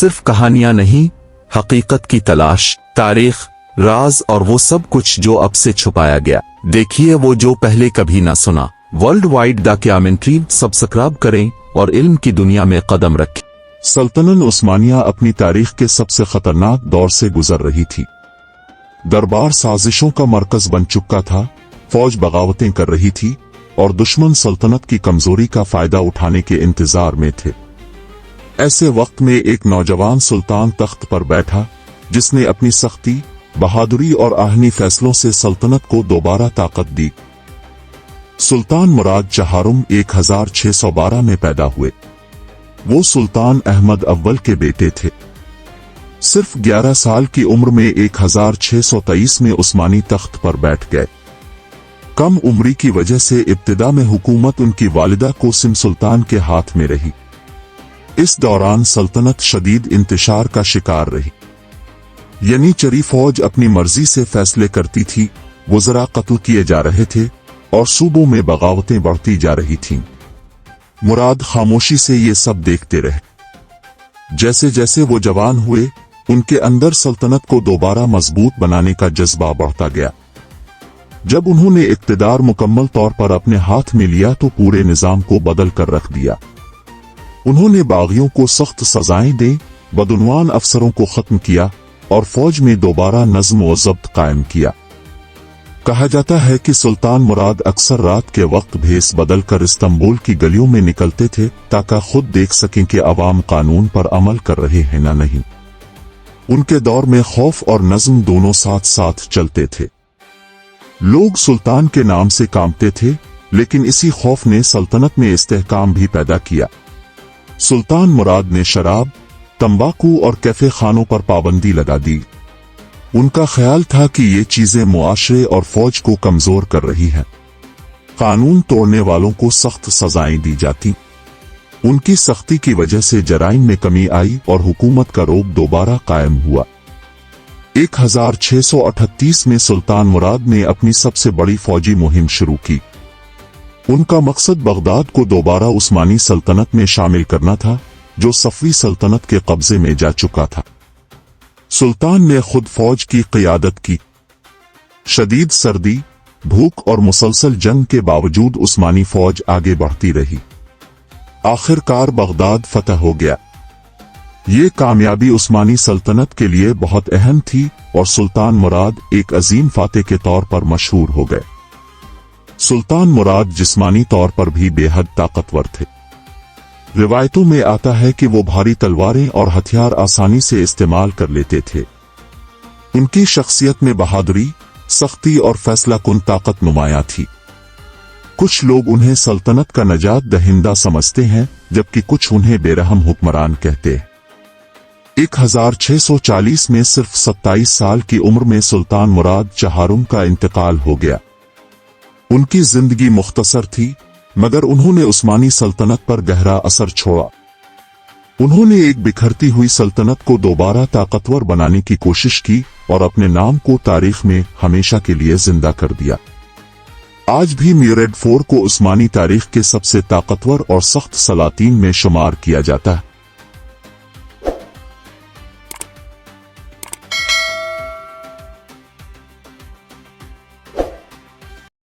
सिर्फ कहानियां नहीं, हकीकत की तलाश, तारीख, राज और वो सब कुछ जो अब से छुपाया गया। देखिए वो जो पहले कभी ना सुना। World wide the commentary subscribe करें और इल्म की दुनिया में कदम रखें। सल्तनत उस्मानिया अपनी तारीख के सबसे खतरनाक दौर से गुजर रही थी। दरबार साजिशों का मरकज बन चुका था, फौज बगावतें कर रही थी और दुश्मन सल्तनत की कमजोरी का फायदा उठाने के इंतजार में थे। ऐसे वक्त में एक नौजवान सुल्तान तख्त पर बैठा, जिसने अपनी सख्ती, बहादुरी और आहनी फैसलों से सल्तनत को दोबारा ताकत दी। सुल्तान मुराद चहारुम 1612 में पैदा हुए। वो सुल्तान अहमद अव्वल के बेटे थे। सिर्फ 11 साल की उम्र में 1623 में उस्मानी तख्त पर बैठ गए। कम उम्री की वजह से इब्तिदा में हुकूमत उनकी वालिदा कोसिम सुल्तान के हाथ में रही। इस दौरान सल्तनत शदीद इंतशार का शिकार रही। यानी चरी फौज अपनी मर्जी से फैसले करती थी, वज़रा कत्ल किए जा रहे थे और सूबों में बगावतें बढ़ती जा रही थीं। मुराद खामोशी से ये सब देखते रहे। जैसे जैसे वो जवान हुए, उनके अंदर सल्तनत को दोबारा मजबूत बनाने का जज्बा बढ़ता गया। जब उन्होंने इक़्तिदार मुकम्मल तौर पर अपने हाथ में लिया तो पूरे निजाम को बदल कर रख दिया। उन्होंने बागियों को सख्त सजाएं दे, बदउनवान अफसरों को खत्म किया और फौज में दोबारा नज्म व ज़ब्त कायम किया। कहा जाता है कि सुल्तान मुराद अक्सर रात के वक्त भेस बदल कर इस्तांबुल की गलियों में निकलते थे ताकि खुद देख सकें कि अवाम कानून पर अमल कर रहे हैं ना नहीं। उनके दौर में खौफ और नज्म दोनों साथ साथ चलते थे। लोग सुल्तान के नाम से कांपते थे, लेकिन इसी खौफ ने सल्तनत में इस्तेहकाम भी पैदा किया। सुल्तान मुराद ने शराब, तंबाकू और कैफे खानों पर पाबंदी लगा दी। उनका ख्याल था कि ये चीजें मुआशरे और फौज को कमजोर कर रही हैं। कानून तोड़ने वालों को सख्त सजाएं दी जाती। उनकी सख्ती की वजह से जराइम में कमी आई और हुकूमत का रोब दोबारा कायम हुआ। 1638 में सुल्तान मुराद ने अपनी सबसे बड़ी फौजी मुहिम शुरू की। उनका मकसद बगदाद को दोबारा उस्मानी सल्तनत में शामिल करना था, जो सफवी सल्तनत के कब्जे में जा चुका था। सुल्तान ने खुद फौज की क़ियादत की। शदीद सर्दी, भूख और मुसलसल जंग के बावजूद उस्मानी फौज आगे बढ़ती रही। आखिरकार बगदाद फतह हो गया। ये कामयाबी उस्मानी सल्तनत के लिए बहुत अहम थी और सुल्तान मुराद एक अजीम फातेह के तौर पर मशहूर हो गए। सुल्तान मुराद जिस्मानी तौर पर भी बेहद ताकतवर थे। रिवायतों में आता है कि वो भारी तलवारें और हथियार आसानी से इस्तेमाल कर लेते थे। उनकी शख्सियत में बहादुरी, सख्ती और फैसलाकुन ताकत नुमाया थी। कुछ लोग उन्हें सल्तनत का नजात दहिंदा समझते हैं, जबकि कुछ उन्हें बेरहम हुक्मरान कहते हैं। 1640 में सिर्फ 27 साल की उम्र में सुल्तान मुराद चहारुम का इंतकाल हो गया। उनकी जिंदगी मुख्तसर थी, मगर उन्होंने उस्मानी सल्तनत पर गहरा असर छोड़ा। उन्होंने एक बिखरती हुई सल्तनत को दोबारा ताकतवर बनाने की कोशिश की और अपने नाम को तारीख में हमेशा के लिए जिंदा कर दिया। आज भी मुराद IV को उस्मानी तारीख के सबसे ताकतवर और सख्त सलातीन में शुमार किया जाता है।